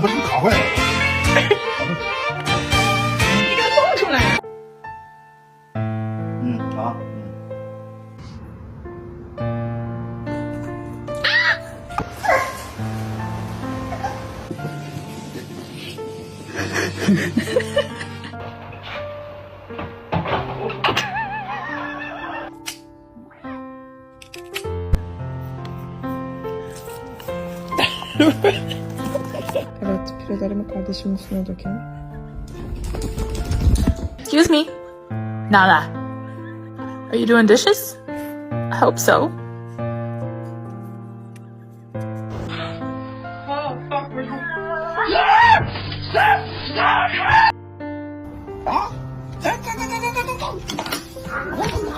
可是卡坏了。你给它蹦出来呀！好。Evet, pirelerimi kardeşimin üstüne dökelim. Excuse me. Nala. Are you doing dishes? I hope so.